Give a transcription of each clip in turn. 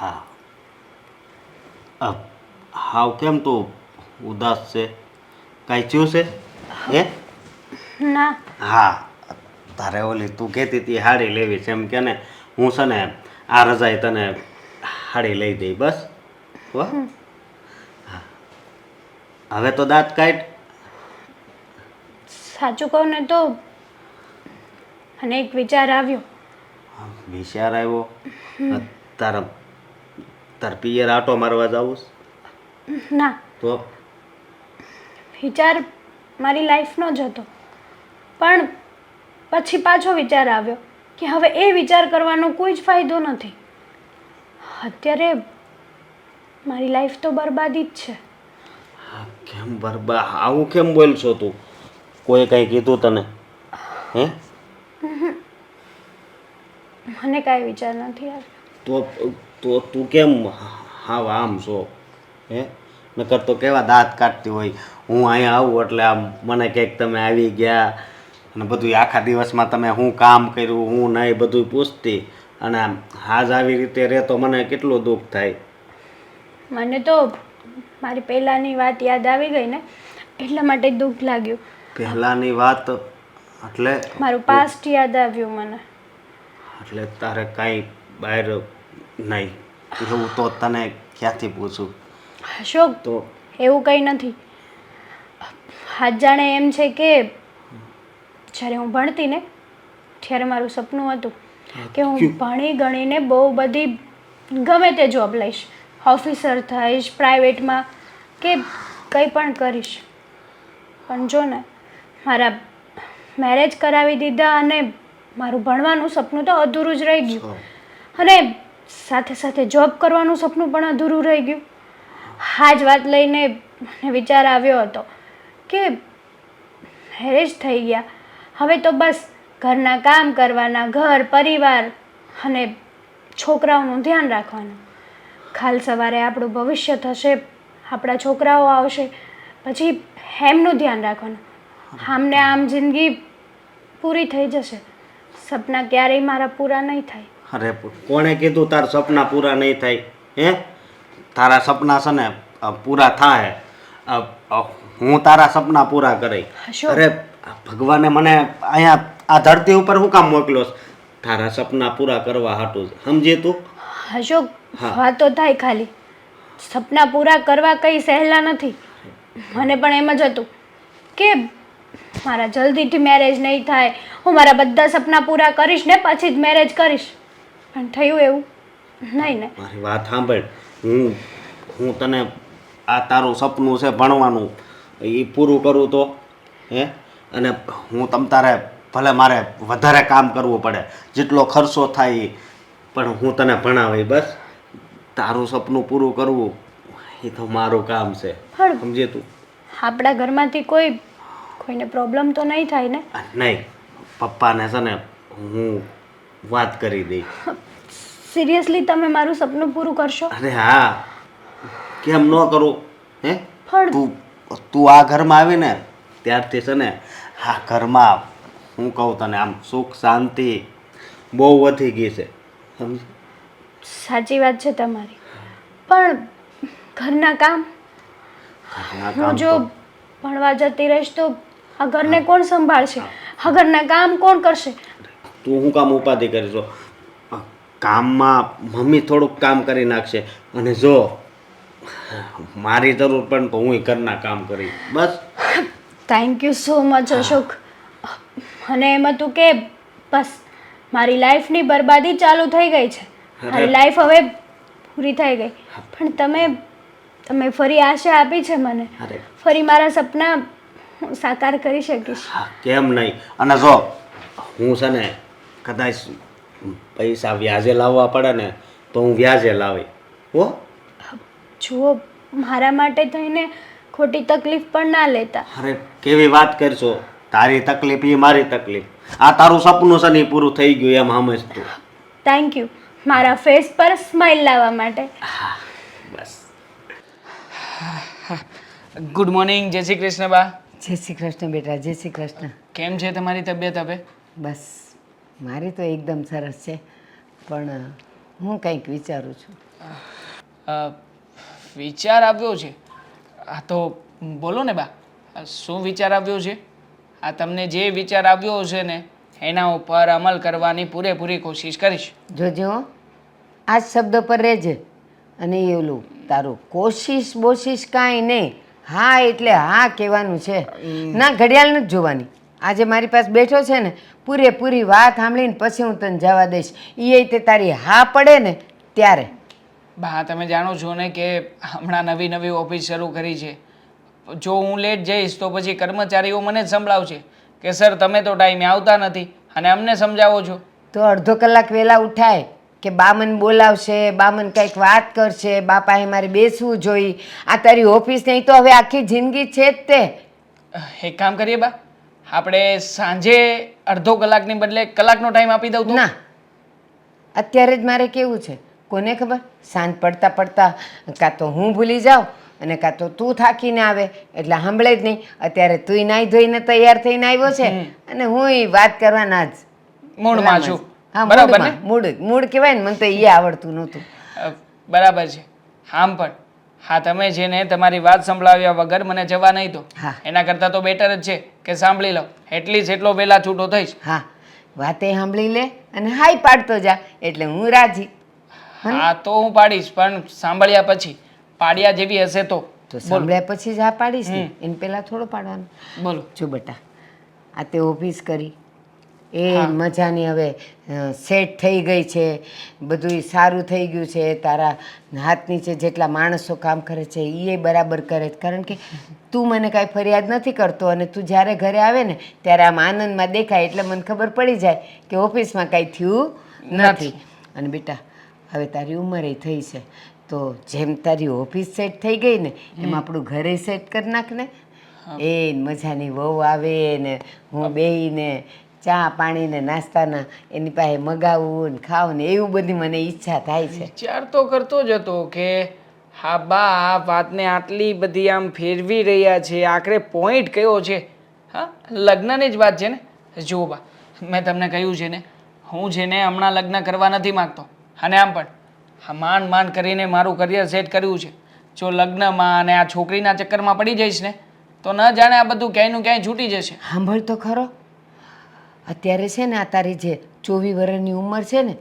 હા. હાવ કેમ તું ઉદાસ છે? કાંઈ થયું છે? હે? ના. હા, તારે ઓલી તું કહેતી હતી હાડી લેવી છે એમ કે ને, હું છે ને આ રજાએ તને હાડી લઈ દઈ બસ. હો? હવે તો દાંત કાઢ. સાચું કહું ને તો મને એક વિચાર આવ્યો. વિચાર આવ્યો? તારા તાર પિયર આટો મારવા જાવું છે? ના, તો વિચાર મારી લાઈફનો જ હતો, પણ પછી પાછો વિચાર આવ્યો કે હવે એ વિચાર કરવાનો કોઈ જ ફાયદો નથી. અત્યારે મારી લાઈફ તો બરબાદી જ છે. કેમ બરબા આવું કેમ બોલશો તું? કોઈ કંઈ કીધું તને? હે? મને કાંઈ વિચાર નથી આવ્યો. તો તો તું કેમ હાવ આમ છો? હે? નકર તો કેવા દાંત કાઢતી હોય, હું અહીંયા આવું એટલે આમ મને કંઈક તમે આવી ગયા અને બધું આખા દિવસમાં તમે શું કામ કર્યું હું નહીં બધું પૂછતી, અને આમ હાજ આવી રીતે રહે તો મને કેટલું દુઃખ થાય. મને તો મારી પહેલાંની વાત યાદ આવી ગઈ ને, એટલા માટે દુઃખ લાગ્યું. પહેલાંની વાત એટલે? મારું પાસ્ટ યાદ આવ્યું મને. એટલે તારે કાંઈ બહાર નહીં એવું તો તને ક્યાંથી પૂછું? અશોક, તો એવું કંઈ નથી. હાથ જાણે એમ છે કે જ્યારે હું ભણતી ને ત્યારે મારું સપનું હતું કે હું ભણી ગણીને બહુ બધી ગમે તે જોબ લઈશ, ઓફિસર થઈશ, પ્રાઇવેટમાં કે કંઈ પણ કરીશ. પણ જો ને, મારા મેરેજ કરાવી દીધા અને મારું ભણવાનું સપનું તો અધૂરું જ રહી ગયું, અને સાથે સાથે જોબ કરવાનું સપનું પણ અધૂરું રહી ગયું. આ જ વાત લઈને મને વિચાર આવ્યો હતો કે મેરેજ થઈ ગયા, હવે તો બસ ઘરના કામ કરવાના, ઘર પરિવાર અને છોકરાઓનું ધ્યાન રાખવાનું. કાલ સવારે આપણું ભવિષ્ય થશે, આપણા છોકરાઓ આવશે, પછી એમનું ધ્યાન રાખવાનું. આમને આમ જિંદગી પૂરી થઈ જશે. સપના ક્યારેય મારા પૂરા નહીં થાય. અરે કોણે કીધું તારા સપના પૂરા નહીં થાય? હે? તારા સપના છે ને પૂરા થાય. હું તારા સપના પૂરા કરી. અશોક, અરે ભગવાને મને અહીંયા આ ધરતી ઉપર શું કામ મોકલ્યો છે? તારા સપના પૂરા કરવા હાટું જ. સમજી તું? અશોક, વાતો થાય ખાલી, સપના પૂરા કરવા કંઈ સહેલા નથી. મને પણ એમ જ હતું કે મારા જલ્દીથી મેરેજ નહીં થાય, હું મારા બધા સપના પૂરા કરીશ ને પછી જ મેરેજ કરીશ. પણ થયું એવું નહીં ને. મારી વાત સાંભળ, હું તને આ તારું સપનું છે ભણવાનું એ પૂરું કરું તો હે, અને હું તારે ભલે મારે વધારે કામ કરવું પડે, જેટલો ખર્ચો થાય પણ હું તને ભણાવી, બસ તારું સપનું પૂરું કરવું એ તો મારું કામ છે. સમજે તું? આપણા ઘરમાંથી કોઈને પ્રોબ્લેમ તો નહીં થાય ને? નહીં, પપ્પાને છે ને હું વાત કરી દઈ. સિરિયસલી તમે મારું સપનું પૂરું કરશો? અરે હા, કેમ ન કરું? હે? પણ તું આ ઘરમાં આવી ને ત્યારથી છે ને આ ઘરમાં હું કહું તને આમ સુખ શાંતિ બહુ વધી ગઈ છે. સમજ? સાચી વાત છે તમારી, પણ ઘરના કામ હું જો ભણવા જતી રહીશ તો આ ઘરને કોણ સંભાળશે? આ ઘરના કામ કોણ કરશે? તું શું કામ ઉપાધિ કરીશો? કામમાં મમ્મી થોડુંક કામ કરી નાખશે, અને જો મારી જરૂર પણ તો હું ઘરના કામ કરી. બસ. Thank you so much Ashok. અને એમ હતું કે બસ મારી લાઈફની બરબાદી ચાલુ થઈ ગઈ છે, મારી લાઈફ હવે પૂરી થઈ ગઈ, પણ તમે ફરી આશા આપી છે મને, ફરી મારા સપના હું સાકાર કરી શકીશ. કેમ નહીં? અને જો હું છે ને કદાચ પૈસા વ્યાજે લાવવા પડે ને તો હું વ્યાજે લાવી. હો જુઓ, મારા માટે થઈને ખોટી તકલીફ પણ ના લેતા. અરે કેવી વાત કરશો? તારી તકલીફ એ મારી તકલીફ. આ તારું સપનું છે ને પૂરું થઈ ગયું એમ સમજ તું. થેન્ક યુ મારા ફેસ પર સ્માઈલ લાવવા માટે. બસ. Good morning. જય શ્રી કૃષ્ણ બા. જય શ્રી કૃષ્ણ બેટા, જય શ્રી કૃષ્ણ. કેમ છે તમારી તબિયત હવે? બસ મારી તો એકદમ સરસ છે, પણ હું કંઈક વિચારું છું. વિચાર આવ્યો છે. તો બોલો ને બા, શું વિચાર આવ્યો છે? તમને જે વિચાર આવ્યો છે ને એના ઉપર અમલ કરવાની પૂરેપૂરી કોશિશ કરીશ. જોજો આ જ શબ્દ પર રહેજે. અને એ ઓલું તારું કોશિશ બોશિશ કાંઈ નહીં, હા એટલે હા કહેવાનું છે. ના ઘડિયાળ નથી જોવાની. આજે મારી પાસે બેઠો છે ને, પૂરેપૂરી વાત સાંભળીને પછી હું તને જવા દઈશ. એ તે તારી હા પડે ને ત્યારે. બા તમે જાણો છો ને કે હમણાં નવી નવી ઓફિસ શરૂ કરી છે. જો હું લેટ જઈશ તો પછી કર્મચારીઓ મને જ સંભળાવશે કે સર તમે તો ટાઈમે આવતા નથી અને અમને સમજાવો છો. તો અડધો કલાક વહેલા ઉઠાય કે બા મને બોલાવશે, બા મને કંઈક વાત કરશે, બા પાસે મારે બેસવું જોઈએ. આ તારી ઓફિસ નહીં તો હવે આખી જિંદગી છે જ તે. એક કામ કરીએ બા, આપણે સાંજે અડધો કલાકની બદલે કલાકનો ટાઈમ આપી દઉં તો? ના, અત્યારે જ મારે કેવું છે કોને ખબર. સાંજ પડતા પડતા કાં તો હું ભૂલી જાઉં અને કાં તો તું થાકીને આવે એટલે સાંભળે જ નહીં. અત્યારે તુંય નાહી ધોઈને તૈયાર થઈને આવ્યો છે અને હુંય વાત કરવાના જ મૂડમાં છું. હા, બરાબર ને? મૂડ કહેવાય ને, મને તો એ આવડતું નહોતું. બરાબર છે. આમ પણ હા, તમે છે ને તમારી વાત સંભળાવ્યા વગર મને જવા નહીં દો. હા. એના કરતાં તો બેટર જ છે કે સાંભળી લો. એટલી જેટલો વહેલા છૂટો થઈશ. હા, વાતે સાંભળી લે અને હાય પાડતો જા એટલે હું રાજી. હા તો હું પાડીશ, પણ સાંભળ્યા પછી પાડ્યા જેવી હશે તો. તો સાંભળ્યા પછી જ હા પાડીશ ને, એને પહેલાં થોડો પાડવાનું. બોલો. જો બેટા, આ તે ઓફિસ કરી એ મજાની હવે સેટ થઈ ગઈ છે, બધું સારું થઈ ગયું છે. તારા હાથ નીચે જેટલા માણસો કામ કરે છે એ બરાબર કરે છે, કારણ કે તું મને કાંઈ ફરિયાદ નથી કરતો અને તું જ્યારે ઘરે આવે ને ત્યારે આમ આનંદમાં દેખાય એટલે મને ખબર પડી જાય કે ઓફિસમાં કાંઈ થયું નથી. અને બેટા હવે તારી ઉંમરે થઈ છે તો જેમ તારી ઓફિસ સેટ થઈ ગઈ ને એમ આપણું ઘરે સેટ કરી નાખ ને. એ મજાની વહુ આવે ને હું બેહીને ચા પાણી ને નાસ્તાના એની પાસે મગાવું ને ખાવું ને એવું બધી મને ઈચ્છા થાય છે. વિચાર તો કરતો જ હતો કે હા બા આ વાતને આટલી બધી આમ ફેરવી રહ્યા છે, આખરે પોઈન્ટ કયો છે? હા, લગ્નની જ વાત છે ને. જુઓ બા, મેં તમને કહ્યું છે ને, હું છે ને હમણાં લગ્ન કરવા નથી માગતો. અને આમ પણ હા માંડ કરીને મારું કરિયર સેટ કર્યું છે. જો લગ્નમાં અને આ છોકરીના ચક્કરમાં પડી જઈશ ને તો ન જાણે આ બધું ક્યાંયનું ક્યાંય છૂટી જશે. સાંભળ તો ખરો, અત્યારે છે ને આ તારી જે 24 વર્ષની ઉંમર છે ને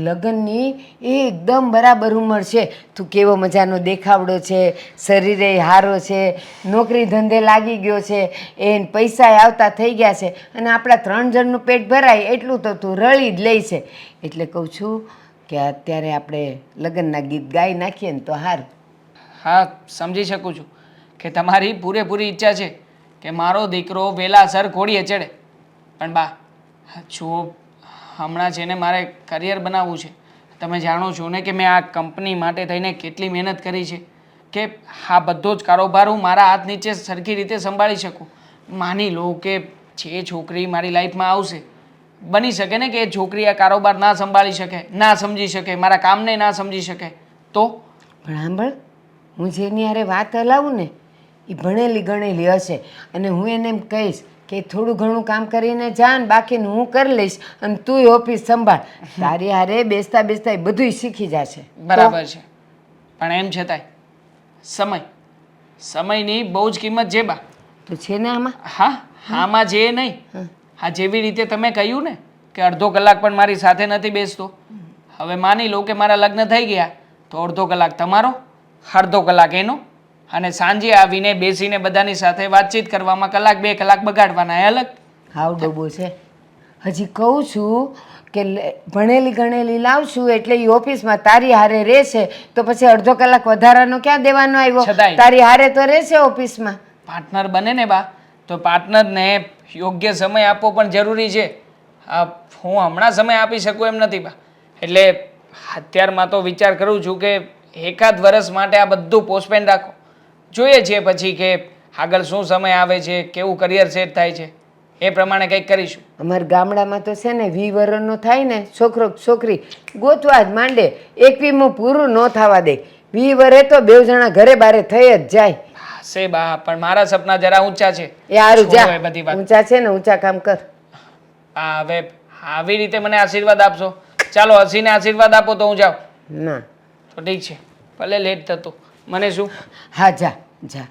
લગ્નની એકદમ બરાબર ઉંમર છે. તું કેવો મજાનો દેખાવડો છે, શરીરે હારો છે, નોકરી ધંધે લાગી ગયો છે, એને પૈસા આવતા થઈ ગયા છે અને આપણા 3 જણનું પેટ ભરાય એટલું તો તું રળી જ લે છે. એટલે કહું છું કે અત્યારે આપણે લગ્નના ગીત ગાઈ નાખીએ ને તો સારું. હા, સમજી શકું છું કે તમારી પૂરેપૂરી ઈચ્છા છે કે મારો દીકરો વહેલાસર ઘોડીએ ચડે. પણ બા જો હમણાં છે ને મારે કરિયર બનાવવું છે. તમે જાણો છો ને કે મેં આ કંપની માટે થઈને કેટલી મહેનત કરી છે કે આ બધો જ કારોબાર હું મારા હાથ નીચે સરખી રીતે સંભાળી શકું. માની લો કે જે છોકરી મારી લાઈફમાં આવશે, બની શકે ને કે એ છોકરી આ કારોબાર ના સંભાળી શકે, ના સમજી શકે, મારા કામને ના સમજી શકે તો? પણ સાંભળ, હું જેની હારે વાત હલાવું ને એ ભણેલી ગણેલી હશે અને હું એને એમ કહીશ કે થોડું ઘણું કામ કરીને જા ને બાકીનું હું કરી લઈશ અને તું ઓફિસ સંભાળ. તારી હારે બેસતા બેસતા બધું શીખી જશે. બરાબર છે, પણ એમ છતાંય સમયની બહુ જ કિંમત છે બા. તો છે ને આમાં. હા, આમાં જે નહીં, હા જેવી રીતે તમે કહ્યું ને કે અડધો કલાક પણ મારી સાથે નથી બેસતો. હવે માની લો કે મારા લગ્ન થઈ ગયા તો અડધો કલાક તમારો, અડધો કલાક એનો, અને સાંજે આવીને બેસીને બધાની સાથે વાતચીત કરવામાં 1-2 કલાક બગાડવાના એ અલગ. હાવ ડબ્બો છે. હજી કહું છું કે ભણેલી ગણેલી લાવશું એટલે એ ઓફિસમાં તારી હારે રહેશે તો પછી અડધો કલાક વધારાનો ક્યાં દેવાનો આવ્યો? છતાંય. તારી હારે તો રહેશે ઓફિસમાં. પાર્ટનર બને ને બા, તો પાર્ટનરને યોગ્ય સમય આપવો પણ જરૂરી છે. હું હમણાં સમય આપી શકું એમ નથી બા. એટલે અત્યારમાં તો વિચાર કરું છું કે એકાદ વર્ષ માટે આ બધું પોસ્ટપેન રાખો. જોઈએ છીએ પછી કે આગળ શું સમય આવે છે, કેવું કરિયર સેટ થાય છે, એ પ્રમાણે કંઈક કરીશું. અમારા ગામડામાં તો છે ને 20 વર્ષનો થાય ને છોકરો છોકરી ગોતવા જ માંડે, 21મું પૂરું ન થવા દે. 20 વર્ષે તો 2 જણા ઘરે બારે થઈ જ જાય. હશે બા, પણ મારા સપના જરા ઊંચા છે. એ હારું જા, છોડો એ બધી વાત. ઊંચા છે ને ઊંચા કામ કર. હવે આવી રીતે મને આશીર્વાદ આપશો? ચાલો હસીને આશીર્વાદ આપો તો હું જાઉં. ના, તો ઠીક છે, ભલે લેટ થતું, મને શું. હા જા જા,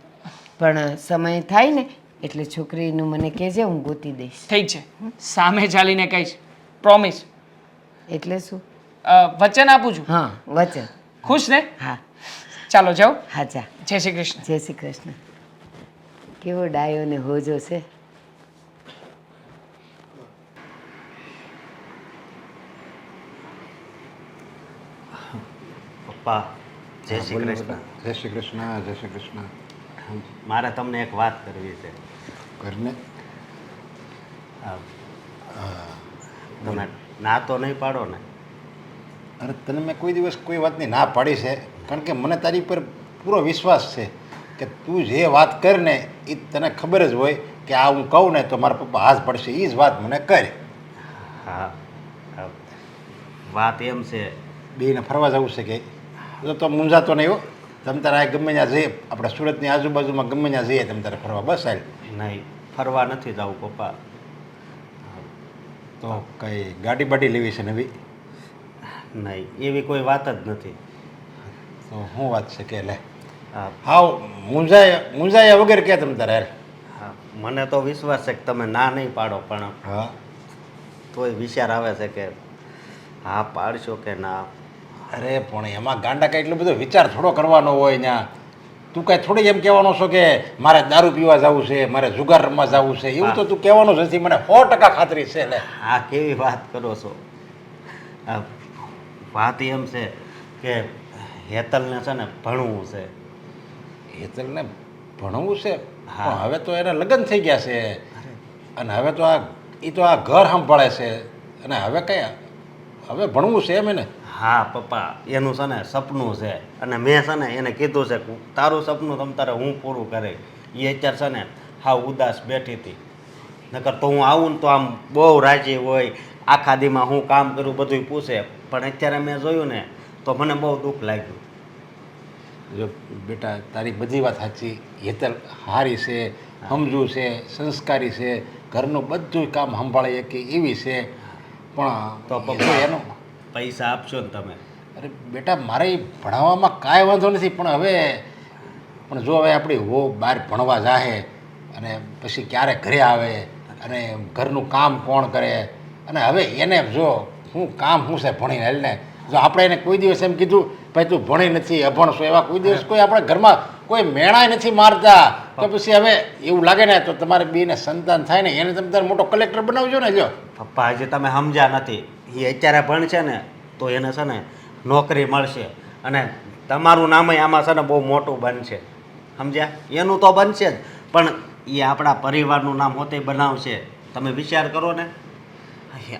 પણ સમય થાય ને એટલે છોકરીનું મને કહેજે, હું ગોતી દઈશ. ઠીક છે, સામે ચાલીને કહીશ, પ્રોમિસ. એટલે શું? વચન આપું છું. હા, વચન. ખુશ ને? હા ચાલો જાઓ. હા જા. જય શ્રી કૃષ્ણ. જય શ્રી કૃષ્ણ. કેવો ડાયો ને હોજો છે. પપ્પા જય શ્રી કૃષ્ણ. જય શ્રી કૃષ્ણ. જય શ્રી કૃષ્ણ. મારે તમને એક વાત કરવી છે. ઘરને તમે ના તો નહીં પાડો ને? અરે તને મેં કોઈ દિવસ કોઈ વાતની ના પાડી છે, કારણ કે મને તારી પર પૂરો વિશ્વાસ છે કે તું જે વાત કર ને એ તને ખબર જ હોય કે આ હું કહું ને તો મારા પપ્પા હાથ પડશે, એ જ વાત મને કર. હા, વાત એમ છે. બેને ફરવા જવું છે કે તો મૂંઝાતો નહીં હો. તમે તારે આ ગમે ત્યાં જઈએ, આપણે સુરતની આજુબાજુમાં ગમે ત્યાં જઈએ તમે તારે ફરવા, બસ હાલ. નહીં, ફરવા નથી જવું પપ્પા. તો કઈ ગાડી બાડી લેવી છે નવી? નહીં, એવી કોઈ વાત જ નથી. તો શું વાત છે કે લે હા, હાવ મૂંઝાયા વગર કે તમે તારે હાલ. હા, મને તો વિશ્વાસ છે કે તમે ના નહીં પાડો, પણ હા તોય વિચાર આવે છે કે હા પાડશો કે ના. અરે પણ એમાં ગાંડા કાંઈ એટલો બધો વિચાર થોડો કરવાનો હોય ત્યાં. તું કાંઈ થોડી એમ કહેવાનો છો કે મારે દારૂ પીવા જવું છે, મારે જુગાર રમવા જવું છે, એવું તો તું કહેવાનું જ નથી. મને 100% ખાતરી છે. લે આ કેવી વાત કરો છો? આ વાત એમ છે કે હેતલને છે ને ભણવું છે. હેતલને ભણવું છે? હા. પણ હવે તો એના લગ્ન થઈ ગયા છે અને હવે તો એ તો આ ઘર સંભાળે છે અને હવે કઈ હવે ભણવું છે એમ એને? હા પપ્પા, એનું છે ને સપનું છે અને મેં છે ને એને કીધું છે કે તારું સપનું તમ તારે હું પૂરું કરે. એ અત્યારે છે ને હા ઉદાસ બેઠી હતી, નકર તો હું આવું ને તો આમ બહુ રાજી હોય, આખા દીમાં હું કામ કરું બધું પૂછે. પણ અત્યારે મેં જોયું ને તો મને બહુ દુઃખ લાગ્યું. જો બેટા તારી બધી વાત સાચી. હેતલ હારી છે, સમજુ છે, સંસ્કારી છે, ઘરનું બધું કામ સંભાળે કે એવી છે. પણ તો તો પપ્પા એનો પૈસા આપશો ને તમે? અરે બેટા મારે ઈ ભણાવવામાં કાંઈ વાંધો નથી, પણ જો હવે આપણી હો બહાર ભણવા જાહે અને પછી ક્યારે ઘરે આવે અને ઘરનું કામ કોણ કરે, અને હવે એને જો શું કામ શું છે ભણીને હાલને. જો આપણે એને કોઈ દિવસ એમ કીધું ભાઈ તું ભણી નથી, અભણ છો, એવા કોઈ દિવસ કોઈ આપણે ઘરમાં કોઈ મેણાય નથી મારતા. તો પછી હવે એવું લાગે ને તો તમારે બેને સંતાન થાય ને એને તમે તારે મોટો કલેક્ટર બનાવજો ને. જો પપ્પા હજી તમે સમજ્યા નથી. એ અત્યારે ભણશે ને તો એને છે ને નોકરી મળશે અને તમારું નામય આમાં છે ને બહુ મોટું બનશે, સમજ્યા? એનું તો બનશે જ, પણ એ આપણા પરિવારનું નામ હોતે બનાવશે. તમે વિચાર કરો ને,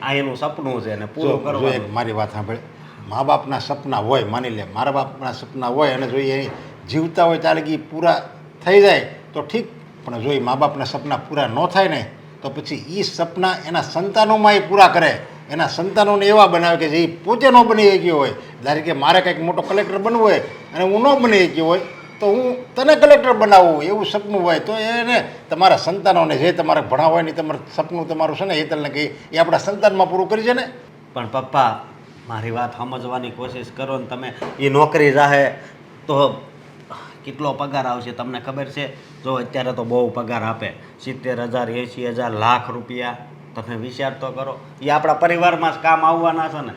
આ એનું સપનું છે ને પૂરું જો એક કરવાનું. મારી વાત સાંભળે. મા બાપના સપના હોય, માની લે મારા બાપના સપના હોય અને જો એ જીવતા હોય ત્યારે કે પૂરા થઈ જાય તો ઠીક, પણ જો એ મા બાપના સપના પૂરા ન થાય ને તો પછી એ સપના એના સંતાનોમાં એ પૂરા કરે, એના સંતાનોને એવા બનાવે કે જે એ પોતે ન બની ગયો હોય. ધારે કે મારે કંઈક મોટો કલેક્ટર બનવું હોય અને હું ન બની ગયો હોય તો હું તને કલેક્ટર બનાવવું એવું સપનું હોય તો એને તમારા સંતાનોને જે તમારે ભણાવવાની તમારું સપનું તમારું છે ને હેતલને કહી એ આપણા સંતાનમાં પૂરું કરી છે ને. પણ પપ્પા મારી વાત સમજવાની કોશિશ કરો ને તમે. એ નોકરી જાહે તો કેટલો પગાર આવશે તમને ખબર છે? જો અત્યારે તો બહુ પગાર આપે, 70,000 80,000 લાખ રૂપિયા. તમે વિચાર તો કરો, એ આપણા પરિવારમાં જ કામ આવવાના છે ને.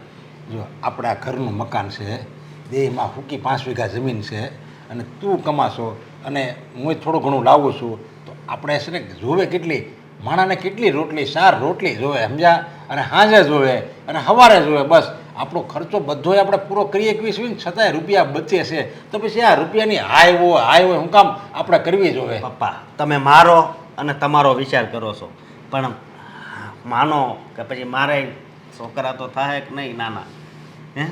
જો આપણા ઘરનું મકાન છે, દેહમાં ફૂકી 5 વીઘા જમીન છે અને તું કમાશો અને હું થોડું ઘણું લાવું છું તો આપણે છે ને જોવે કેટલી માણાને કેટલી રોટલી 4 રોટલી જોવે, સમજ્યા? અને સાંજે જોવે અને સવારે જોવે. બસ આપણો ખર્ચો બધોય આપણે પૂરો કરીએ 21 ને છતાંય રૂપિયા બચે છે. તો પછી આ રૂપિયાની હાય હોય હું કામ આપણે કરવી જોવે? પપ્પા તમે મારો અને તમારો વિચાર કરો છો, પણ માનો કે પછી મારે છોકરા તો થાય કે નહીં નાના, હે?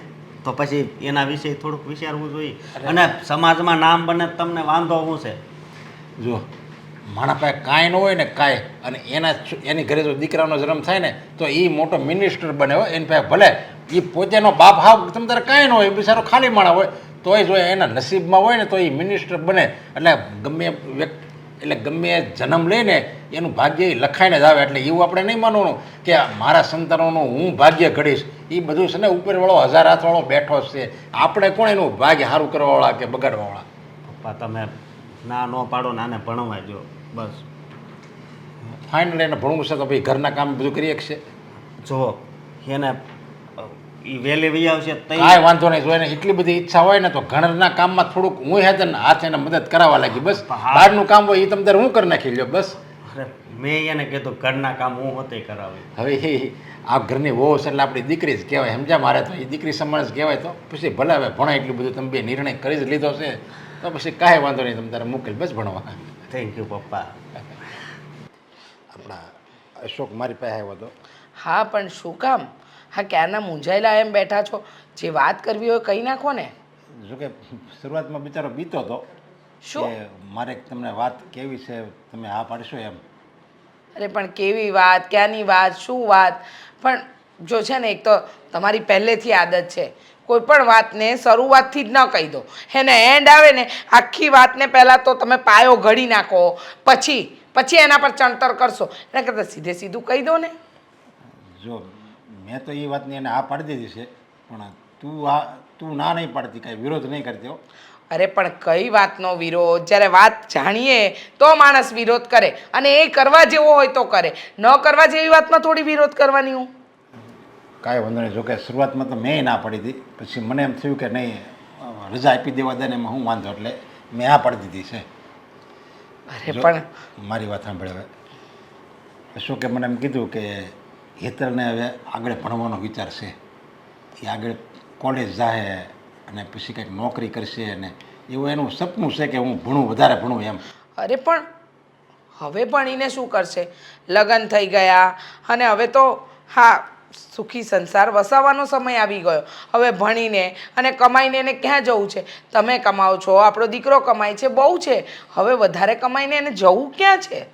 તો પછી એના વિશે થોડુંક વિચારવું જોઈએ. અને સમાજમાં નામ બને તમને વાંધો શું છે? જો માણા પાસે કાંઈ ન હોય ને કાંઈ, અને એની ઘરે જો દીકરાનો જન્મ થાય ને તો એ મોટો મિનિસ્ટર બને હોય. એની પાસે ભલે એ પોતેનો બાપ હાવ તમે તારે કાંઈ ન હોય, બિચારો ખાલી માણા હોય તોય જો એના નસીબમાં હોય ને તો એ મિનિસ્ટર બને. એટલે ગમે એટલે ગમે એ જન્મ લે ને એનું ભાગ્ય એ લખાઈને જ આવે. એટલે એવું આપણે નહીં માનવાનું કે મારા સંતાનોનું હું ભાગ્ય ઘડીશ. એ બધું છે ને ઉપરવાળો 1000 હાથવાળો બેઠો જ છે. આપણે કોણ એનું ભાગ્ય સારું કરવાવાળા કે બગાડવાવાળા? પપ્પા તમે ના ન પાડો ને આને ભણવા જો બસ. ફાઇનલ એને ભણવું છે તો ભાઈ ઘરના કામ બધું કરી શકશે. જો એને એ વહેલી વહી આવશે તઈ કાંઈ વાંધો નહીં. જો એને એટલી બધી ઈચ્છા હોય ને તો ઘરના કામમાં થોડુંક હું હેતે ને હાથ એને મદદ કરાવવા લાગી. બસ બહારનું કામ હોય એ તમે તારે હું કરી નાખી લ્યો બસ. અરે મેં એને કીધું ઘરના કામ હું હોતે કરાવી. હવે એ આ ઘરની વહુ છે એટલે આપણી દીકરી જ કહેવાય. સમજ્યા? મારે તો એ દીકરી સમાન જ કહેવાય. તો પછી ભલે હવે ભણાય એટલું બધું તમે બે નિર્ણય કરી જ લીધો છે તો પછી કાંઈ વાંધો નહીં. તમે તારે મોકલ બસ ભણવા. થેન્ક યુ પપ્પા. આપણા અશોક મારી પાસે આવ્યો હતો. હા પણ શું કામ? હા ક્યારના મૂંઝાયેલા એમ બેઠા છો? જે વાત કરવી હોય કહી નાખો ને. જોકે શરૂઆતમાં બિચારો બીતો હતો શું? કે મારે તમને વાત કેવી છે, તમે હા પાડશો એમ. અરે પણ કેવી વાત, ક્યાંની વાત, શું વાત? પણ જો છે ને, એક તો તમારી પહેલેથી આદત છે કોઈ પણ વાતને શરૂઆતથી જ ન કહી દો, એને એન્ડ આવે ને આખી વાતને પહેલાં તો તમે પાયો ઘડી નાખો, પછી એના પર ચણતર કરશો. એના કરતાં સીધે સીધું કહી દો ને. જો મેં તો એ વાતની એને હા પાડી દીધી છે, પણ તું ના નહીં પાડતી, કાંઈ વિરોધ નહીં કરતી હો. અરે પણ કઈ વાતનો વિરોધ? જ્યારે વાત જાણીએ તો માણસ વિરોધ કરે, અને એ કરવા જેવો હોય તો કરે, ન કરવા જેવી વાતમાં થોડી વિરોધ કરવાની હું. કાંઈ વાંધો નહીં. જોકે શરૂઆતમાં તો મેં ના પાડી હતી, પછી મને એમ થયું કે નહીં રજા આપી દેવા દે ને એમાં હું વાંધો, એટલે મેં હા પાડી દીધી છે. અરે પણ મારી વાત સાંભળે. હવે અશોકે મને એમ કીધું કે હેતલને હવે આગળ ભણવાનો વિચાર છે. એ આગળ કોલેજ જાય અને પછી કંઈક નોકરી કરશે, અને એવું એનું સપનું છે કે હું ભણું, વધારે ભણું એમ. અરે પણ હવે ભણીને શું કરશે? લગ્ન થઈ ગયા અને હવે તો હા સુખી સંસાર વસાવવાનો સમય આવી ગયો. હવે ભણીને અને કમાઈને એને ક્યાં જવું છે? તમે કમાઓ છો, આપણો દીકરો કમાય છે, બહુ છે. હવે વધારે કમાઈને એને જવું ક્યાં છે?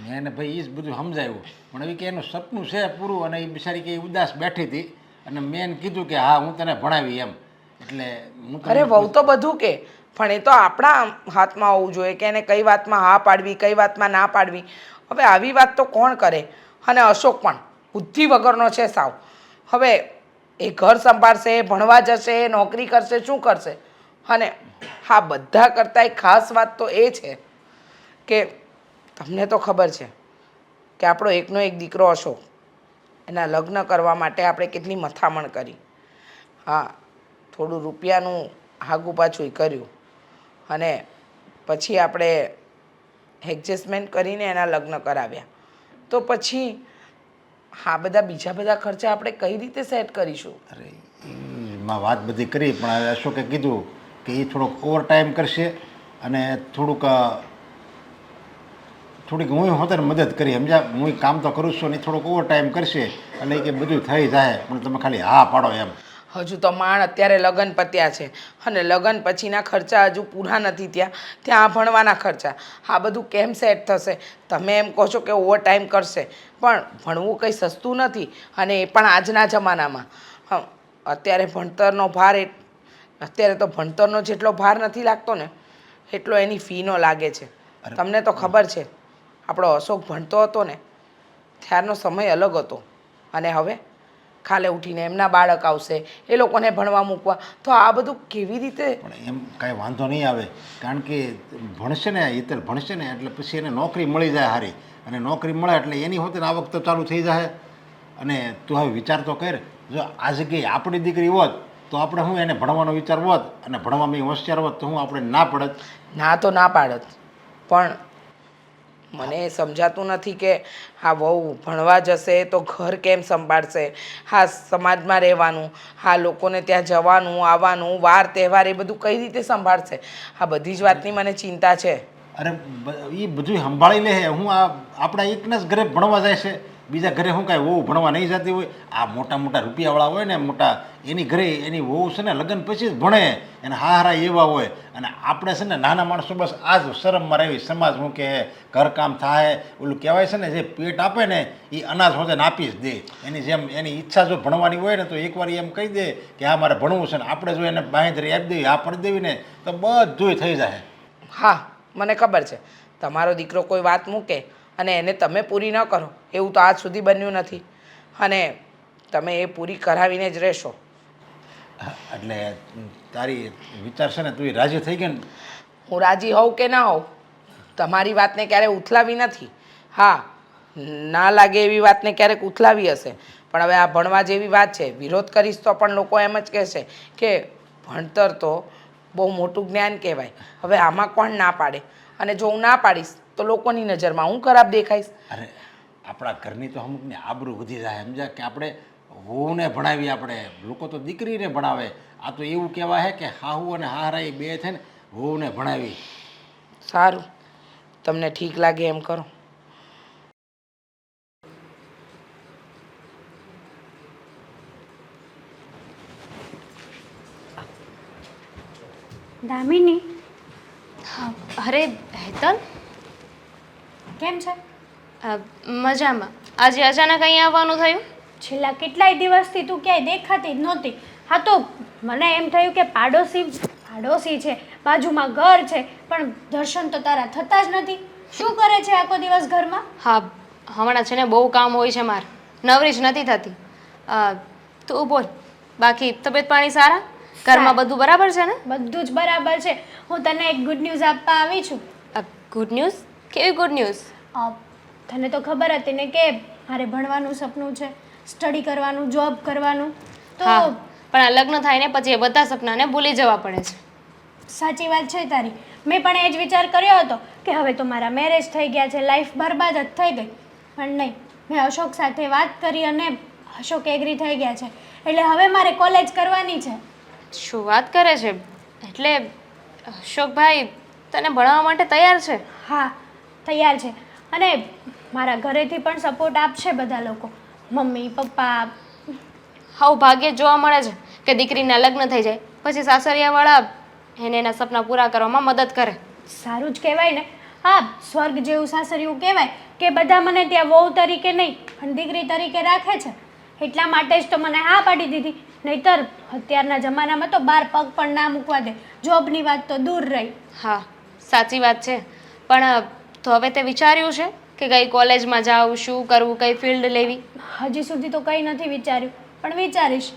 મેં એને ભાઈ એ જ બધું સમજાવ્યું, પણ હવે કે એનું સપનું છે પૂરું, અને એ બિચારી કે ઉદાસ બેઠી હતી, અને મેં એને કીધું કે હા હું તને ભણાવી એમ. એટલે હું અરે વહુ તો બધું કે, પણ એ તો આપણા હાથમાં હોવું જોઈએ કે એને કઈ વાતમાં હા પાડવી, કઈ વાતમાં ના પાડવી. હવે આવી વાત તો કોણ કરે? અને અશોક પણ બુદ્ધિ વગરનો છે સાવ. હવે એ ઘર સંભાળશે, ભણવા જશે, નોકરી કરશે, શું કરશે? અને હા બધા કરતાં એક ખાસ વાત તો એ છે કે તમને તો ખબર છે કે આપણો એકનો એક દીકરો અશોક, એના લગ્ન કરવા માટે આપણે કેટલી મથામણ કરી. હા થોડું રૂપિયાનું આગું પાછું કર્યું, અને પછી આપણે એડજસ્ટમેન્ટ કરીને એના લગ્ન કરાવ્યા. તો પછી હા બીજા બધા ખર્ચા આપણે કઈ રીતે સેટ કરીશું? અરે એમાં વાત બધી કરી, પણ હવે અશોકે કીધું કે એ થોડોક ઓવર ટાઈમ કરશે, અને થોડીક હું હોતે મદદ કરી. સમજ્યા? હું કામ તો કરું છું ને થોડોક ઓવર ટાઈમ કરશે, એટલે કે બધું થઈ જાય, પણ તમે ખાલી હા પાડો એમ. હજુ તો માણ અત્યારે લગ્ન પત્યા છે, અને લગ્ન પછીના ખર્ચા હજુ પૂરા નથી ત્યાં ભણવાના ખર્ચા. આ બધું કેમ સેટ થશે? તમે એમ કહો છો કે ઓવર ટાઈમ કરશે, પણ ભણવું કંઈ સસ્તું નથી, અને એ પણ આજના જમાનામાં. અત્યારે ભણતરનો ભાર અત્યારે તો ભણતરનો જેટલો ભાર નથી લાગતો ને એટલો એની ફીનો લાગે છે. તમને તો ખબર છે આપણો અશોક ભણતો હતો ને ત્યારનો સમય અલગ હતો, અને હવે કાલે ઉઠીને એમના બાળક આવશે, એ લોકોને ભણવા મૂકવા, તો આ બધું કેવી રીતે? પણ એમ કાંઈ વાંધો નહીં આવે, કારણ કે ભણશે ને હિતલ ભણશે ને એટલે પછી એને નોકરી મળી જાય સારી, અને નોકરી મળે એટલે એની હોતે આવક તો ચાલુ થઈ જાય. અને તું હવે વિચાર તો કર, જો આ જગ્યાએ આપણી દીકરી હોત તો આપણે હું એને ભણવાનો વિચાર હોત, અને ભણવામાં હોશિયાર હોત તો હું આપણે ના પડત. ના તો ના પાડત, પણ મને એ સમજાતું નથી કે હા વહુ ભણવા જશે તો ઘર કેમ સંભાળશે? હા સમાજમાં રહેવાનું, હા લોકોને ત્યાં જવાનું આવવાનું, વાર તહેવાર એ બધું કઈ રીતે સંભાળશે? આ બધી જ વાતની મને ચિંતા છે. અરે એ બધું સંભાળી લે. હું આપણા એકના જ ઘરે ભણવા જાય છે, બીજા ઘરે હું કાંઈ વહુ ભણવા નહીં જતી હોય? આ મોટા મોટા રૂપિયાવાળા હોય ને મોટા, એની ઘરે એની વહુ છે ને લગ્ન પછી જ ભણે, એને હારા એવા હોય. અને આપણે છે ને નાના માણસો બસ આ જ શરમમાં રહેવી. સમાજ શું કે ઘરકામ થાય, ઓલું કહેવાય છે ને જે પેટ આપે ને એ અનાજ હોતે આપી જ દે. એની જેમ એની ઈચ્છા જો ભણવાની હોય ને તો એકવાર એમ કહી દે કે આ મારે ભણવું છે, ને આપણે જો એને બાંહેધરી આપી દેવી, આ પડી દેવી ને તો બધુંય થઈ જાય. હા મને ખબર છે તમારો દીકરો કોઈ વાત મૂકે અને એને તમે પૂરી ન કરો એવું તો આજ સુધી બન્યું નથી અને તમે એ પૂરી કરાવીને જ રહેશો. એટલે તારી વિચાર છે ને તું રાજી થઈ ગઈ ને? હું રાજી હોઉં કે ના હોઉં તમારી વાતને ક્યારેય ઉથલાવી નથી. હા, ના લાગે એવી વાતને ક્યારેક ઉથલાવી હશે, પણ હવે આ ભણવા જેવી વાત છે, વિરોધ કરીશ તો પણ લોકો એમ જ કહેશે કે ભણતર તો બહુ મોટું જ્ઞાન કહેવાય. હવે આમાં કોણ ના પાડે? અને જો હું ના પાડીશ તો લોકોની નજરમાં હું ખરાબ દેખાઈશ. અરે આપણા ઘરની તો અમુકની આબરૂ વધી જાય, સમજ્યા? કે આપણે વહુને ભણાવી, આપણે લોકો તો દીકરીને ભણાવે. આ તો એવું કહેવાય છે કે હાહુ અને હાહરા એ બે થઈને વહુને ભણાવી. સારું, તમને ઠીક લાગે એમ કરો. દામિની, અરે હેતલ, કેમ છે? મજામાં. આજે અચાનક અહીં આવવાનું થયું? છેલ્લા કેટલાય દિવસથી તું ક્યાંય દેખાતી જ નહોતી. હા, તો મને એમ થયું કે પાડોશી છે, બાજુમાં ઘર છે, પણ દર્શન તો તારા થતા જ નથી. શું કરે છે આખો દિવસ ઘરમાં? હા, હમણાં છે ને બહુ કામ હોય છે મારે, નવરી જ નથી થતી. તું બોલ, બાકી તબિયત પાણી સારા? ઘરમાં બધું બરાબર છે ને? બધું જ બરાબર છે. હું તને એક ગુડ ન્યૂઝ આપવા આવી છું. Good news? કેવી ગુડ ન્યૂઝ? તને તો ખબર હતી ને કે મારે ભણવાનું સપનું છે, સ્ટડી કરવાનું, જોબ કરવાનું. તો હા, પણ આ લગ્ન થાય ને પછી એ બધા સપનાને ભૂલી જવા પડે છે. સાચી વાત છે તારી. મેં પણ એ જ વિચાર કર્યો હતો કે હવે તો મારા મેરેજ થઈ ગયા છે, લાઈફ બરબાદ જ થઈ ગઈ. પણ નહીં, મેં અશોક સાથે વાત કરી અને અશોક એગ્રી થઈ ગયા છે. એટલે હવે મારે કોલેજ કરવાની છે. શું વાત કરે છે? એટલે અશોકભાઈ તને ભણાવવા માટે તૈયાર છે? હા, તૈયાર છે. અને મારા ઘરેથી પણ સપોર્ટ આપશે બધા લોકો, મમ્મી પપ્પા. આવું ભાગ્યે જ જોવા મળે છે કે દીકરીના લગ્ન થઈ જાય પછી સાસરિયાવાળા એને એના સપના પૂરા કરવામાં મદદ કરે. સારું જ કહેવાય ને. હા, સ્વર્ગ જેવું સાસરિયું કહેવાય કે બધા મને ત્યાં વહુ તરીકે નહીં પણ દીકરી તરીકે રાખે છે. એટલા માટે જ તો મને હા પાડી દીધી. નહીંતર અત્યારના જમાનામાં તો બાર પગ પણ ના મૂકવા દે. જોબની વાત તો દૂર રહી. હા, સાચી વાત છે. પણ તો હવે તે વિચાર્યું છે કે કઈ કોલેજમાં જાઉં, શું કરવું, કઈ ફિલ્ડ લેવી? હજી સુધી તો કંઈ નથી વિચાર્યું, પણ વિચારીશ.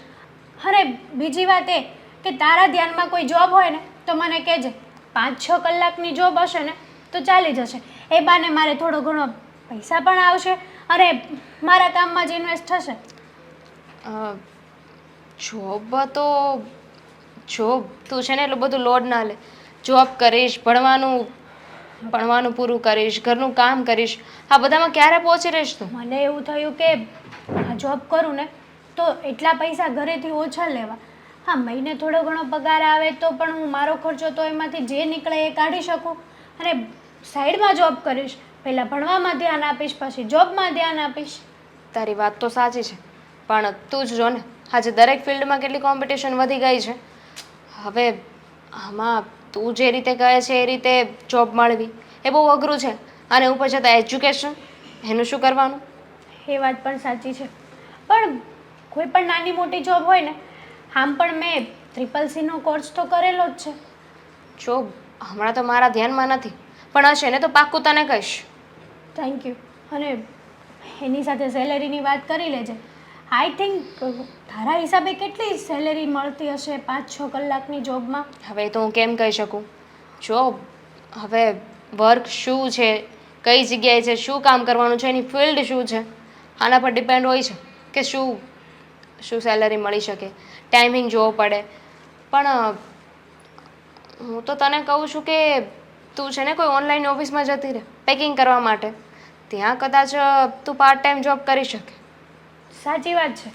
અરે બીજી વાત એ કે તારા ધ્યાનમાં કોઈ જોબ હોય ને તો મને કહેજે. 5-6 કલાકની જોબ હશે ને તો ચાલી જશે. એ બાને મારે થોડો ઘણો પૈસા પણ આવશે અને મારા કામમાં જ ઇન્વેસ્ટ થશે. જોબ તો જોબ તું છે ને એટલું બધું લોડ ના લે. જોબ કરીશ, ભણવાનું પૂરું કરીશ, ઘરનું કામ કરીશ, આ બધામાં ક્યારે પહોંચી રહીશ તું? મને એવું થયું કે આ જોબ કરું ને તો એટલા પૈસા ઘરેથી ઓછા લેવા. હા, મહિને થોડો ઘણો પગાર આવે તો પણ હું મારો ખર્ચો તો એમાંથી જે નીકળે એ કાઢી શકું. અને સાઈડમાં જોબ કરીશ. પહેલાં ભણવામાં ધ્યાન આપીશ, પછી જોબમાં ધ્યાન આપીશ. તારી વાત તો સાચી છે, પણ તું જ જો ને આજે દરેક ફિલ્ડમાં કેટલી કોમ્પિટિશન વધી ગઈ છે. હવે આમાં તું જે રીતે કહે છે એ રીતે જોબ મળવી એ બહુ અઘરું છે. અને ઉપર જતાં એજ્યુકેશન, એનું શું કરવાનું? એ વાત પણ સાચી છે. પણ કોઈ પણ નાની મોટી જોબ હોય ને, આમ પણ મેં CCC કોર્સ તો કરેલો જ છે. જો હમણાં તો મારા ધ્યાનમાં નથી, પણ હશે ને તો પાક્કું તને કહીશ. Thank you. અને એની સાથે સેલેરીની વાત કરી લેજે. આઈ થિંક તારા હિસાબે કેટલી સેલેરી મળતી હશે 5-6 કલાકની જોબમાં? હવે તો હું કેમ કહી શકું? જો હવે વર્ક શું છે, કઈ જગ્યાએ છે, શું કામ કરવાનું છે, એની ફિલ્ડ શું છે, આના પર ડિપેન્ડ હોય છે કે શું સેલરી મળી શકે. ટાઈમિંગ જોવો પડે. પણ હું તો તને કહું છું કે તું છે ને કોઈ ઓનલાઈન ઓફિસમાં જતી રહે પેકિંગ કરવા માટે. ત્યાં કદાચ તું પાર્ટ ટાઈમ જોબ કરી શકે. સાચી વાત છે.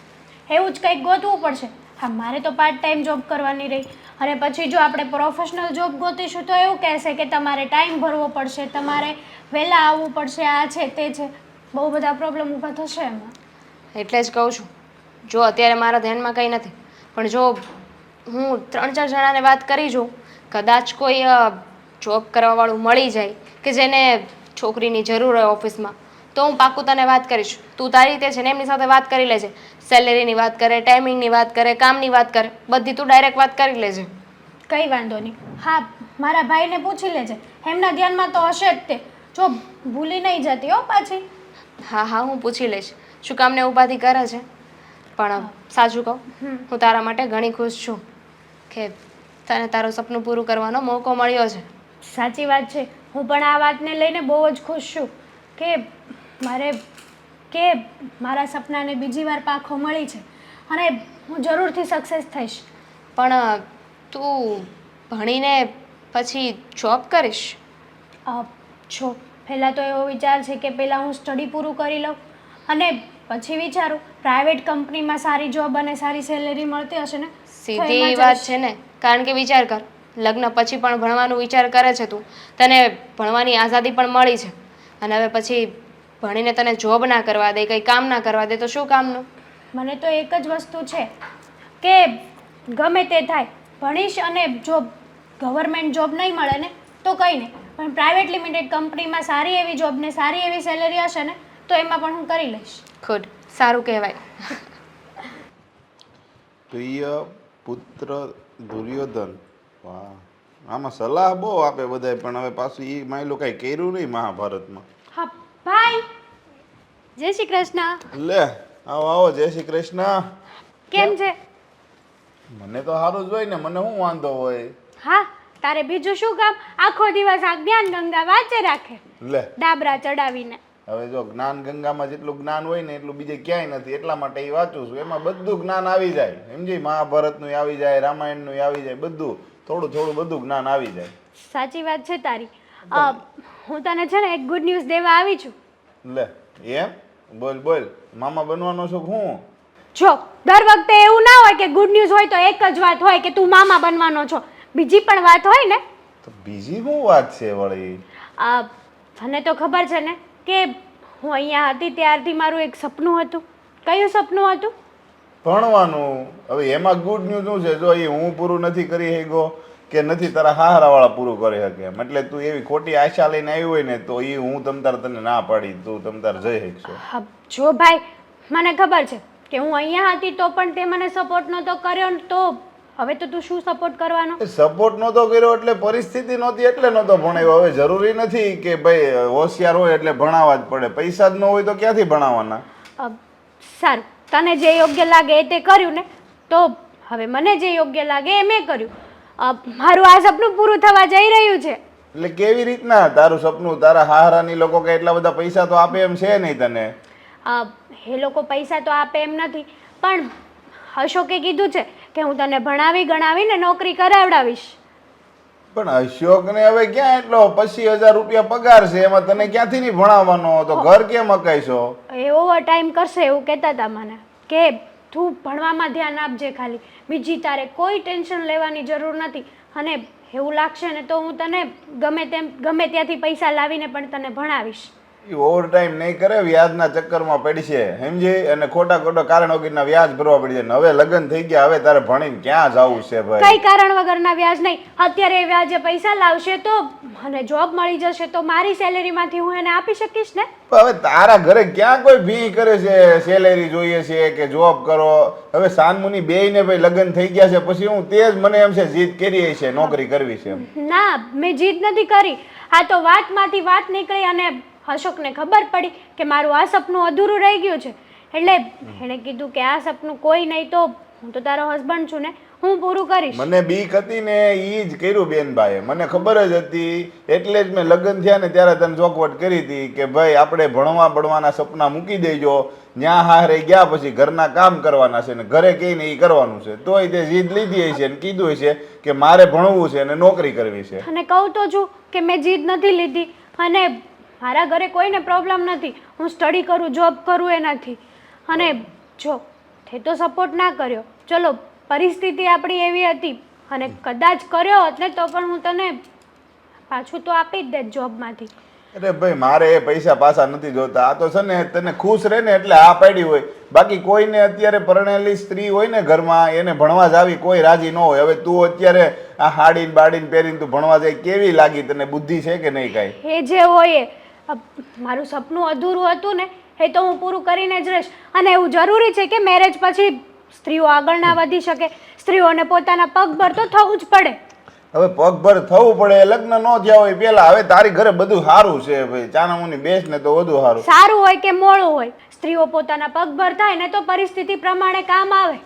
એવું જ કંઈક ગોતવું પડશે. હા, મારે તો પાર્ટ ટાઈમ જોબ કરવાની રહી. અને પછી જો આપણે પ્રોફેશનલ જોબ ગોતીશું તો એવું કહેશે કે તમારે ટાઈમ ભરવો પડશે, તમારે વહેલા આવવું પડશે, આ છે તે છે. બહુ બધા પ્રોબ્લેમ ઊભા થશે એમાં. એટલે જ કહું છું, જો અત્યારે મારા ધ્યાનમાં કંઈ નથી, પણ જો હું 3-4 જણાને વાત કરી જોઉં, કદાચ કોઈ જોબ કરવાવાળું મળી જાય કે જેને છોકરીની જરૂર હોય ઓફિસમાં, તો હું પાક્કું તને વાત કરીશ. તું તારી રીતે છે ને એમની સાથે વાત કરી લેજે. સેલેરીની વાત કરે, ટાઈમિંગની વાત કરે, કામની વાત કરે, બધી તું ડાયરેક્ટ વાત કરી લેજે. કંઈ વાંધો નહીં. હા, મારા ભાઈને પૂછી લેજે, એમના ધ્યાનમાં તો હશે જ તે. જો ભૂલી નહીં જતી હો પાછી. હા હા હું પૂછી લઈશ શું કામને ઉપાધિ કરે છે. પણ સાચું કહું હું તારા માટે ઘણી ખુશ છું કે તને તારું સપનું પૂરું કરવાનો મોકો મળ્યો છે. સાચી વાત છે. હું પણ આ વાતને લઈને બહુ જ ખુશ છું કે મારા સપનાને બીજી વાર પાખો મળી છે અને હું જરૂરથી સક્સેસ થઈશ. પણ તું ભણીને પછી જોબ કરીશ? જો પહેલાં તો એવો વિચાર છે કે પહેલાં હું સ્ટડી પૂરું કરી લઉં અને પછી વિચારું પ્રાઇવેટ કંપનીમાં સારી જોબ અને સારી સેલેરી મળતી હશે ને તો સીધી એમાં એવી વાત જઈશ. છે ને. કારણ કે વિચાર કર લગ્ન પછી પણ ભણવાનું વિચાર કરે છે તું. તને ભણવાની આઝાદી પણ મળી છે અને હવે પછી ભણીને તને જોબ ના કરવા દે, કંઈ કામ ના કરવા દે તો શું કામનું? મને તો એક જ વસ્તુ છે કે ગમે તે થાય ભણીશ અને જો ગવર્મેન્ટ જોબ નહીં મળે ને તો કંઈ નહીં, પણ પ્રાઇવેટ લિમિટેડ કંપનીમાં સારી એવી જોબ ને સારી એવી સેલેરી હશે ને તો એમાં પણ હું કરી લઈશ. ગુડ, સારું કહેવાય. પ્રિય પુત્ર દુર્યોધન. વાહ, આમાં સલાહ બહુ આપે બધાય, પણ હવે પાછું એ માયલું કાંઈ કર્યું નહીં મહાભારતમાં. હા ભાઈ, જય શ્રી કૃષ્ણ. લે આવો આવો, જય શ્રી કૃષ્ણ. કેમ છે? મને તો સારું જ હોય ને, મને શું વાંધો હોય. હા, તારે બીજું શું કામ? આખો દિવસ આ જ્ઞાન ગંગા વાંચે રાખે લે ડાબરા ચડાવીને. હવે જો જ્ઞાન ગંગામાં જેટલું જ્ઞાન હોય ને એટલું બીજે ક્યાંય નથી, એટલા માટે એ વાંચું છું. એમાં બધું જ્ઞાન આવી જાય, સમજી? મહાભારતનું આવી જાય, રામાયણનું આવી જાય, બધું થોડું થોડું બધું જ્ઞાન આવી જાય. સાચી વાત છે તારી. હું તને છે ને એક ગુડ ન્યૂઝ દેવા આવી છું. લે એમ? બોલ બોલ, મામા બનવાનો છો હું? જો દર વખતે એવું ના હોય કે ગુડ ન્યૂઝ હોય તો એક જ વાત હોય કે તું મામા બનવાનો છો, બીજી પણ વાત હોય ને. તો બીજી શું વાત છે વળી? તને તો ખબર છે ને કે હું અહીંયા હતી ત્યારથી મારું એક સપનું હતું. કયું સપનું હતું? ભણવાનું. હવે એમાં ગુડ ન્યૂઝ શું છે? જો એ હું પૂરું નથી કરી શક્યો કે નથી તારા હારાવાળા પૂરું કરી શકે એમ, એટલે તું એવી ખોટી આશા લઈને આવી હોય ને તો એ હું તમતાર તને ના પાડી, તું તમતાર જઈ શકશો. હા જો ભાઈ, મને ખબર છે કે હું અહીંયા હતી તો પણ તે મને સપોર્ટ નહોતો કર્યો, તો હવે તો તું શું સપોર્ટ કરવાનો? સપોર્ટ નહોતો કર્યો એટલે પરિસ્થિતિ નહોતી એટલે નહોતો ભણાવ્યો. હવે જરૂરી નથી કે ભાઈ હોશિયાર હોય એટલે ભણાવવા જ પડે, પૈસા જ ન હોય તો ક્યાંથી ભણાવવાના? સારું, તને જે યોગ્ય લાગે એ તે કર્યું ને, તો હવે મને જે યોગ્ય લાગે એ મેં કર્યું. મારું આ સપનું પૂરું થવા જઈ રહ્યું છે. એટલે કેવી રીતના તારું સપનું? તારા હારાની લોકો કે એટલા બધા પૈસા તો આપે એમ છે નહીં તને? એ લોકો પૈસા તો આપે એમ નથી, પણ અશોકે કીધું છે કે હું તને ભણાવી ગણાવીને નોકરી કરાવડાવીશ. પણ અશોકને હવે ક્યાં એટલો 25,000 રૂપિયા પગાર છે, એમાં તને ક્યાંથી નહીં ભણાવવાનો? તો ઘર કેમ અકાઈશો? એ ઓવર ટાઈમ કરશે એવું કહેતા હતા મને, કે તું ભણવામાં ધ્યાન આપજે ખાલી, બીજી તારે કોઈ ટેન્શન લેવાની જરૂર નથી. અને એવું લાગશે ને તો હું તને ગમે ત્યાંથી પૈસા લાવીને પણ તને ભણાવીશ. એ ઓવર ટાઈમ નહીં કરે, વ્યાજના ચક્કરમાં પડશે, સમજી? અને ખોટા કારણ વગરના વ્યાજ ભરવા પડી જાય. હવે લગ્ન થઈ ગયા, હવે તારે ભણીને ક્યાં જવું છે ભાઈ? કઈ કારણ વગરના વ્યાજ નહીં. અત્યારે એ વ્યાજે પૈસા લાવશે તો મને જોબ મળી જશે તો મારી સેલેરીમાંથી હું એને આપી શકીશ ને. હવે તારા ઘરે ક્યાં કોઈ ભી કરે છે? સેલેરી જોઈએ છે કે જોબ કરો? હવે સાનમુની બેયને ભાઈ લગ્ન થઈ ગયા છે, પછી હું તે જ મને એમ છે જીદ કરી છે નોકરી કરવી છે એમ. ના, મેં જીદ નથી કરી. આ તો વાતમાંથી વાત નીકળી અને અશોકને ખબર પડી કે મારું આ સપનું અધૂરું રહી ગયું છે, એટલે એણે કીધું કે આ સપનું કોઈ નહીં તો હું તો તારો હસબન્ડ છું ને, હું પૂરું કરીશ. મને બીક હતી ને એ જ કર્યું બેનભાઈએ, મને ખબર જ હતી, એટલે જ મેં લગ્ન થયા ને ત્યારે તને ચોખવટ કરી હતી કે ભાઈ આપણે ભણવાના સપના મૂકી દેજો, ન્યા હારે ગયા પછી ઘરના કામ કરવાના છે ને ઘરે કહીને એ કરવાનું છે. તોય તે જીદ લીધી છે ને કીધું છે કે મારે ભણવું છે અને નોકરી કરવી છે. અને કહું તો છું કે મેં જીદ નથી લીધી અને મારા ઘરે કોઈને પ્રોબ્લેમ નથી, હું સ્ટડી કરું, જોબ કરું એનાથી. અને જો તે તો સપોર્ટ ના કર્યો, ચલો પરિસ્થિતિ આપણી એવી હતી અને કદાચ કર્યો હોત ને તો પણ હું તને પાછું તો આપી જ દેત જોબમાંથી. અરે ભાઈ મારે એ પૈસા પાછા નથી જોતા, આ તો છે ને તને ખુશ રહે ને એટલે આ પાડી હોય. બાકી કોઈને અત્યારે પરણેલી સ્ત્રી હોય ને ઘરમાં, એને ભણવા જ આવી કોઈ રાજી ન હોય. હવે તું અત્યારે આ હાડીને બાડીને પહેરીને તું ભણવા જાય, કેવી લાગી તને? બુદ્ધિ છે કે નહીં કાંઈ? એ જે હોય મારું સપનું અધૂરું હતું ને એ તો હું પૂરું કરીને જ રહીશ. અને એવું જરૂરી છે કે મેરેજ પછી સ્ત્રીઓ આગળ ના વધી શકે, સ્ત્રીઓને પોતાના પગ પર તો થવું જ પડે. હવે પગભર થવું પડે, લગ્ન ન થયા હોય પેલા. હવે તારી ઘરે બધું સારું છે ભાઈ, ચાનામુની બેસ ને તો વધુ સારું. સારું હોય કે મોડું હોય, સ્ત્રીઓ પોતાના પગભર થાય ને તો પરિસ્થિતિ પ્રમાણે કામ આવે.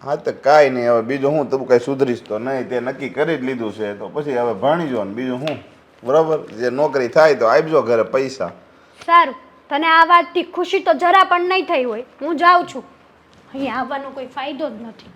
હા તો કાંઈ નહીં, હવે બીજું હું તું કાંઈ સુધરીશ તો નહીં, તે નક્કી કરી જ લીધું છે તો પછી હવે ભણીજો ને બીજું હું. બરાબર, જે નોકરી થાય તો આપજો ઘરે પૈસા. સારું, તને આ વાતથી ખુશી તો જરા પણ નહીં થઈ હોય. હું જાઉં છું, અહીંયા આવવાનો કોઈ ફાયદો જ નથી.